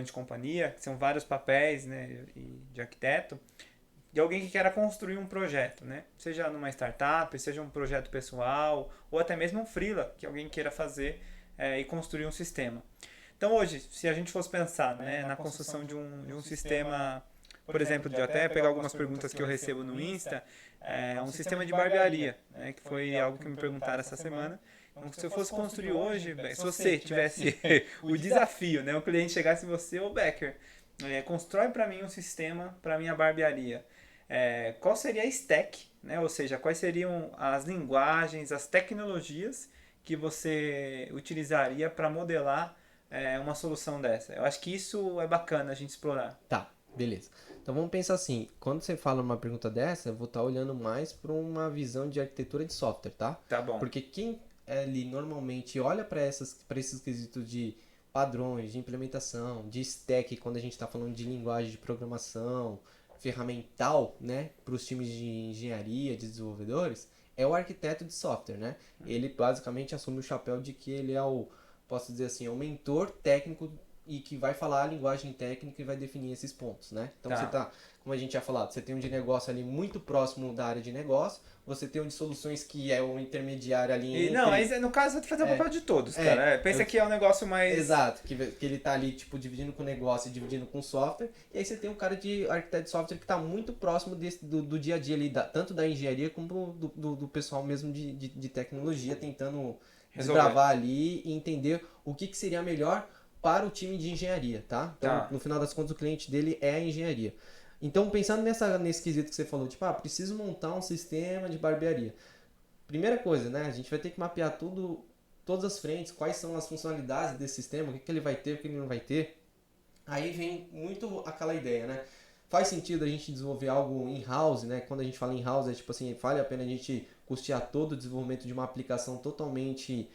de companhia, que são vários papéis, né, de arquiteto, de alguém que queira construir um projeto, né? Seja numa startup, seja um projeto pessoal, ou até mesmo um freela, que alguém queira fazer e construir um sistema. Então hoje, se a gente fosse pensar, né, na construção de um sistema, por exemplo, de até pegar algumas perguntas que eu recebo no Insta, um sistema de barbearia, né, que foi algo que me perguntaram essa semana. Então, se eu fosse construir hoje, se você tivesse o desafio, né, o cliente chegasse em você, ô Becker, constrói para mim um sistema para minha barbearia. Qual seria a stack, né? Ou seja, quais seriam as linguagens, as tecnologias que você utilizaria para modelar uma solução dessa? Eu acho que isso é bacana a gente explorar. Tá, beleza. Então vamos pensar assim, quando você fala uma pergunta dessa, eu vou estar olhando mais para uma visão de arquitetura de software, tá? Tá bom. Porque quem ali normalmente olha para esses quesitos de padrões, de implementação, de stack, quando a gente está falando de linguagem de programação, ferramental, né, para os times de engenharia, de desenvolvedores, é o arquiteto de software, né? Ele basicamente assume o chapéu de que ele é o, posso dizer assim, é o mentor técnico e que vai falar a linguagem técnica e vai definir esses pontos, né? Então você Tá. tá, como a gente já falado, você tem um de negócio ali muito próximo da área de negócio, você tem um de soluções que é o intermediário ali Não, entre. mas no caso, você fazer o É, papel de todos, cara. é, Pensa eu, que é um negócio mais. exato, que ele tá ali, tipo, dividindo com o negócio e dividindo com o software. E aí você tem um cara de arquiteto de software que tá muito próximo do dia a dia ali, tanto da engenharia como do pessoal mesmo de tecnologia, tentando Resolver. desbravar ali e entender o que seria melhor para o time de engenharia, tá? Então, Tá. no final das contas, o cliente dele é a engenharia. Então, pensando nesse quesito que você falou, tipo, preciso montar um sistema de barbearia. Primeira coisa, né? A gente vai ter que mapear tudo, todas as frentes, quais são as funcionalidades desse sistema, o que ele vai ter, o que ele não vai ter. Aí vem muito aquela ideia, né? Faz sentido a gente desenvolver algo in-house, né? Quando a gente fala in-house, é tipo assim, vale a pena a gente custear todo o desenvolvimento de uma aplicação totalmente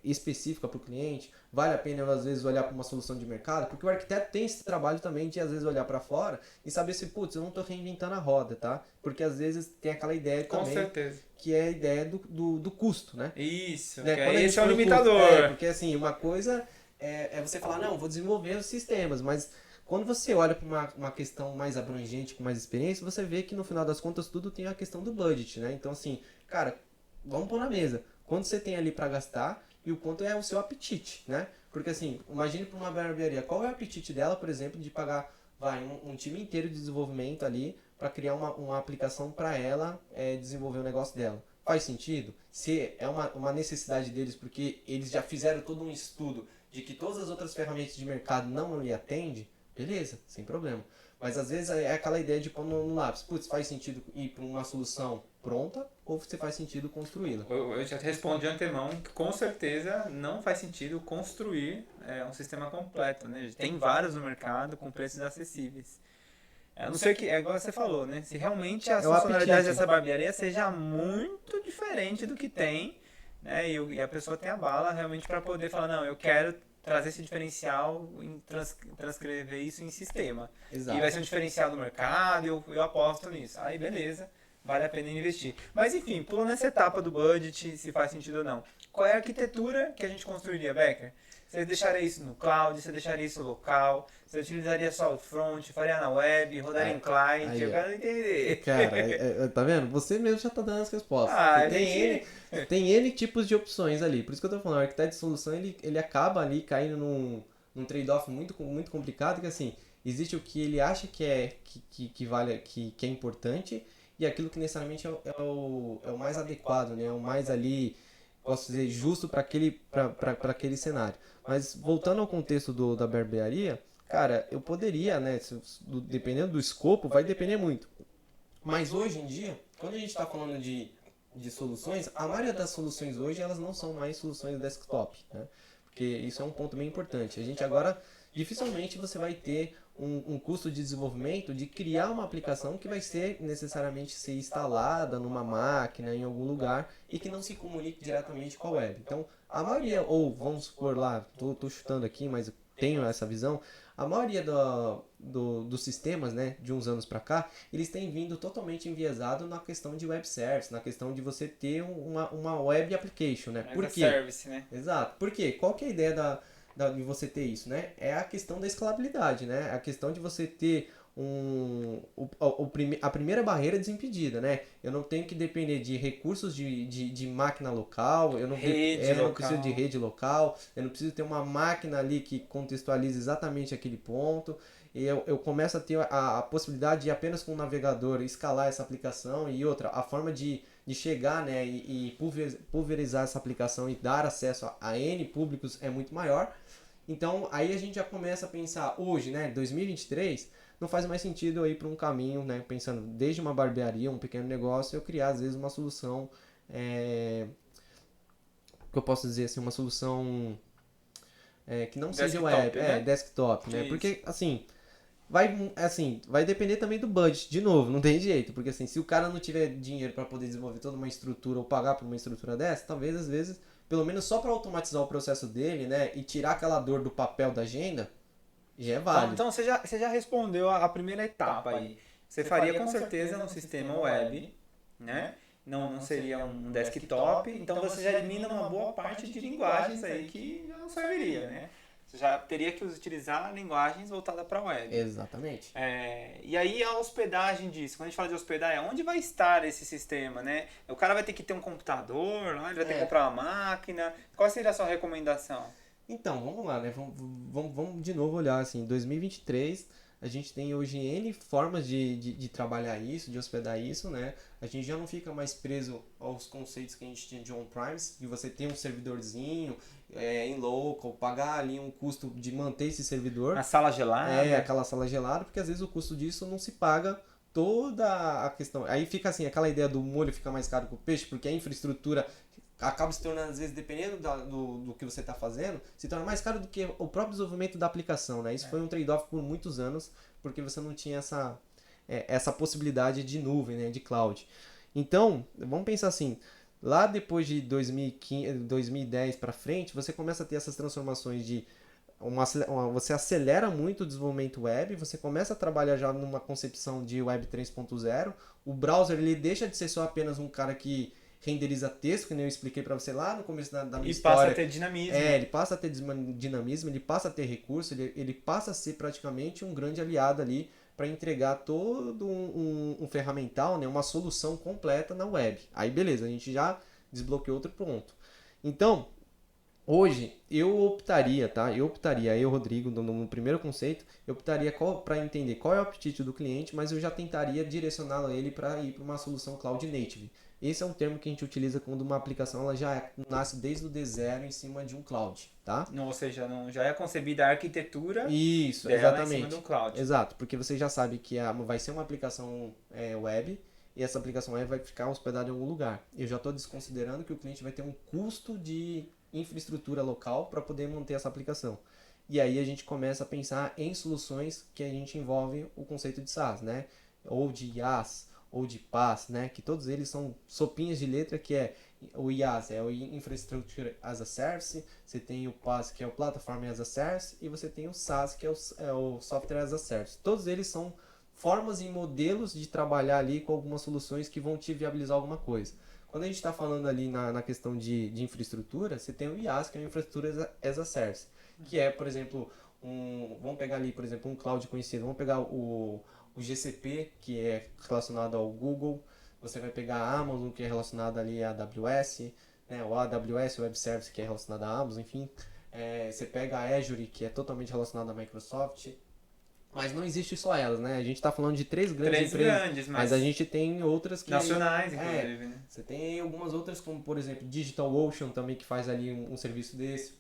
específica para o cliente. Vale a pena, às vezes, olhar para uma solução de mercado, porque o arquiteto tem esse trabalho também de, às vezes, olhar para fora e saber se, putz, eu não estou reinventando a roda, tá? Porque, às vezes, tem aquela ideia Com também, certeza. que é a ideia do custo, né? Isso. Né? Quando a gente Esse é o fala em custo, limitador. porque assim, uma coisa é você falar, não, vou desenvolver os sistemas, mas quando você olha para uma questão mais abrangente, com mais experiência, você vê que no final das contas tudo tem a questão do budget, né? Então assim, cara, vamos pôr na mesa. Quanto você tem ali para gastar e o quanto é o seu apetite, né? Porque assim, imagine para uma barbearia, qual é o apetite dela, por exemplo, de pagar um time inteiro de desenvolvimento ali para criar uma aplicação para ela desenvolver o negócio dela. Faz sentido? Se é uma necessidade deles porque eles já fizeram todo um estudo de que todas as outras ferramentas de mercado não lhe atendem, beleza, sem problema. Mas às vezes é aquela ideia de pôr no lápis, putz, faz sentido ir para uma solução pronta ou você faz sentido construí-la? Eu já te respondi de antemão que com certeza não faz sentido construir um sistema completo, né? Tem vários no mercado com preços acessíveis. A não ser que, é igual você falou, né? Se realmente as É o funcionalidades apetite. dessa barbearia seja muito diferente do que tem, né? E a pessoa tem a bala realmente para poder falar, não, eu quero trazer esse diferencial, transcrever isso em sistema. E vai Exato. ser um diferencial do mercado, eu aposto nisso. Aí beleza, vale a pena investir. Mas enfim, pulando essa etapa do budget, se faz sentido ou não. Qual é a arquitetura que a gente construiria, Becker? Você deixaria isso no cloud, você deixaria isso local, você utilizaria só o front, faria na web, rodaria em client, eu Aí, quero entender. cara, tá vendo? Você mesmo já tá dando as respostas. Ah, Você a tem N, gente. tem N tipos de opções ali. Por isso que eu tô falando, o arquiteto de solução ele acaba ali caindo num trade-off muito complicado, que assim, existe o que ele acha que vale, que é importante e aquilo que necessariamente é o mais adequado, né? É o mais ali, posso dizer, justo para aquele cenário. Mas voltando ao contexto da barbearia, cara, eu poderia, né? Dependendo do escopo, vai depender muito. Mas hoje em dia, quando a gente está falando de soluções, a maioria das soluções hoje elas não são mais soluções desktop, né? Porque isso é um ponto bem importante. A gente agora dificilmente você vai ter um custo de desenvolvimento de criar uma aplicação que vai ser necessariamente ser instalada numa máquina em algum lugar e que não se comunique diretamente com a web. Então, a maioria, ou vamos supor lá, tô chutando aqui, mas eu tenho essa visão, a maioria dos sistemas, né, de uns anos para cá, eles têm vindo totalmente enviesado na questão de web service, na questão de você ter uma web application, né? Mas Por a quê? service, né? Exato. Por quê? Qual que é a ideia de você ter isso, né? É a questão da escalabilidade, né? A questão de você ter a primeira barreira desimpedida, né? Eu não tenho que depender de recursos de máquina local, eu não preciso de rede local, eu não preciso ter uma máquina ali que contextualize exatamente aquele ponto. E eu começo a ter a possibilidade de apenas com o navegador escalar essa aplicação e outra, a forma de chegar, né, e pulverizar essa aplicação e dar acesso a N públicos é muito maior. Então aí a gente já começa a pensar hoje, né, 2023, não faz mais sentido eu ir para um caminho, né, pensando desde uma barbearia, um pequeno negócio, eu criar às vezes uma solução, que eu posso dizer assim, uma solução que não seja web, né? desktop, né, Isso. porque vai depender também do budget, de novo, não tem jeito, porque assim, se o cara não tiver dinheiro para poder desenvolver toda uma estrutura ou pagar por uma estrutura dessa, talvez às vezes, pelo menos só para automatizar o processo dele, né, e tirar aquela dor do papel da agenda, já é válido. Então você já respondeu a primeira etapa aí. Você faria com certeza no sistema web, né? Não seria um desktop, então você já elimina uma boa parte de linguagens aí que já não serviria, né? Você já teria que utilizar linguagens voltadas para a web. Exatamente. E aí a hospedagem disso, quando a gente fala de hospedar, onde vai estar esse sistema, né? O cara vai ter que ter um computador, ele vai ter que comprar uma máquina. Qual seria a sua recomendação? Então, vamos lá, né? Vamos de novo olhar assim, 2023, a gente tem hoje N formas de trabalhar isso, de hospedar isso, né? A gente já não fica mais preso aos conceitos que a gente tinha de on-premise, de você ter um servidorzinho em local, pagar ali um custo de manter esse servidor. A sala gelada. Aquela sala gelada, porque às vezes o custo disso não se paga toda a questão. Aí fica assim, aquela ideia do molho fica mais caro que o peixe, porque a infraestrutura acaba se tornando, às vezes, dependendo do que você está fazendo, se torna mais caro do que o próprio desenvolvimento da aplicação, né? Isso foi um trade-off por muitos anos, porque você não tinha essa possibilidade de nuvem, né? De cloud. Então, vamos pensar assim, lá depois de 2010 para frente, você começa a ter essas transformações de você acelera muito o desenvolvimento web, você começa a trabalhar já numa concepção de web 3.0, o browser ele deixa de ser só apenas um cara que renderiza texto, que nem eu expliquei para você lá no começo da minha história. E passa a ter dinamismo. Ele passa a ter dinamismo, ele passa a ter recurso, ele passa a ser praticamente um grande aliado ali para entregar todo um ferramental, né, uma solução completa na web. Aí beleza, a gente já desbloqueou outro ponto. Então, hoje, eu optaria, Rodrigo, no primeiro conceito, eu optaria para entender qual é o apetite do cliente, mas eu já tentaria direcioná-lo ele para ir para uma solução cloud native. Esse é um termo que a gente utiliza quando uma aplicação ela já nasce desde o D0 em cima de um cloud, tá? Ou seja, já é concebida a arquitetura Isso, dela exatamente. em cima do cloud. Exato, porque você já sabe que vai ser uma aplicação web e essa aplicação web vai ficar hospedada em algum lugar. Eu já estou desconsiderando que o cliente vai ter um custo de infraestrutura local para poder manter essa aplicação. E aí a gente começa a pensar em soluções que a gente envolve o conceito de SaaS, né? Ou de IaaS, ou de PaaS, né? Que todos eles são sopinhas de letra, que é o IaaS, é o Infrastructure as a Service, você tem o PaaS, que é o Platform as a Service, e você tem o SaaS, que é o Software as a Service. Todos eles são formas e modelos de trabalhar ali com algumas soluções que vão te viabilizar alguma coisa. Quando a gente está falando ali na questão de infraestrutura, você tem o IaaS, que é o Infrastructure as a Service, que é, por exemplo, vamos pegar ali, por exemplo, um cloud conhecido, vamos pegar o GCP, que é relacionado ao Google, você vai pegar a Amazon, que é relacionado ali à AWS, né, o AWS Web Service, que é relacionado à Amazon, enfim. Você pega a Azure, que é totalmente relacionado à Microsoft. Mas não existe só elas, né? A gente está falando de três grandes empresas, mas a gente tem outras que... Nacionais, inclusive, né? Você tem algumas outras, como por exemplo, DigitalOcean também, que faz ali um serviço desse.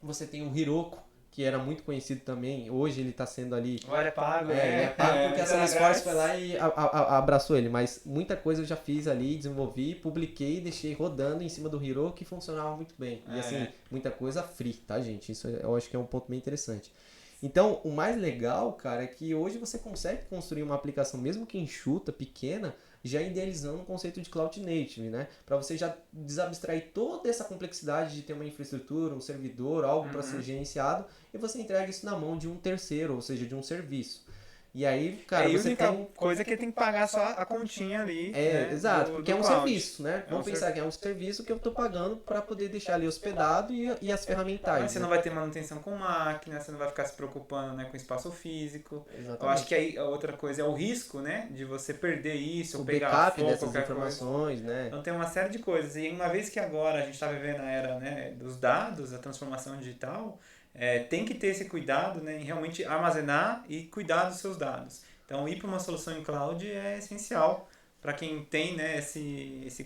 Você tem o Heroku, que era muito conhecido também, hoje ele está sendo ali... Agora é pago, ele é pago porque a Salesforce foi lá e abraçou ele, mas muita coisa eu já fiz ali, desenvolvi, publiquei, deixei rodando em cima do Heroku que funcionava muito bem. E assim, muita coisa free, tá gente? Isso eu acho que é um ponto bem interessante. Então, o mais legal, cara, é que hoje você consegue construir uma aplicação, mesmo que enxuta, pequena, já idealizando o conceito de Cloud Native, né? Para você já desabstrair toda essa complexidade de ter uma infraestrutura, um servidor, algo para ser gerenciado, e você entrega isso na mão de um terceiro, ou seja, de um serviço. E aí, cara, E a você única tem... coisa é que ele tem que pagar só a continha ali, né, Exato, porque é um cloud. serviço, né? É um Vamos pensar que é um serviço que eu tô pagando para poder deixar ali hospedado e as Mas ferramentais, você né? não vai ter manutenção com máquina, você não vai ficar se preocupando, né, com espaço físico. Eu acho que Exatamente. aí a outra coisa é o risco, né, de você perder isso, ou O pegar backup fogo, dessas qualquer coisa. informações, né? Então tem uma série de coisas. E uma vez que agora a gente está vivendo a era, né, dos dados, a transformação digital, tem que ter esse cuidado, né, em realmente armazenar e cuidar dos seus dados. Então ir para uma solução em cloud é essencial para quem tem, né, esse